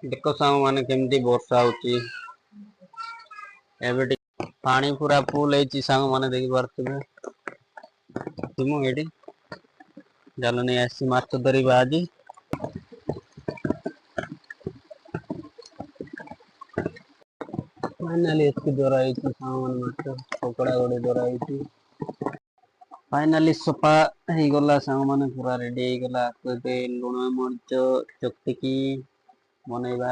देखो सांग माने केमती वर्षा होची एबे पानी पूरा फुल है सांग माने देखि पारथिबे तुम एडी जाल नहीं आसी माछ धरिबा आज फाइनली इसकी द्वारा सांग माने माछ पकड़ा गोड़े द्वारा फाइनली सफा हो गला सांग माने पूरा रेडी हो गला कोबे लुण मरच चकटिकी बनैबा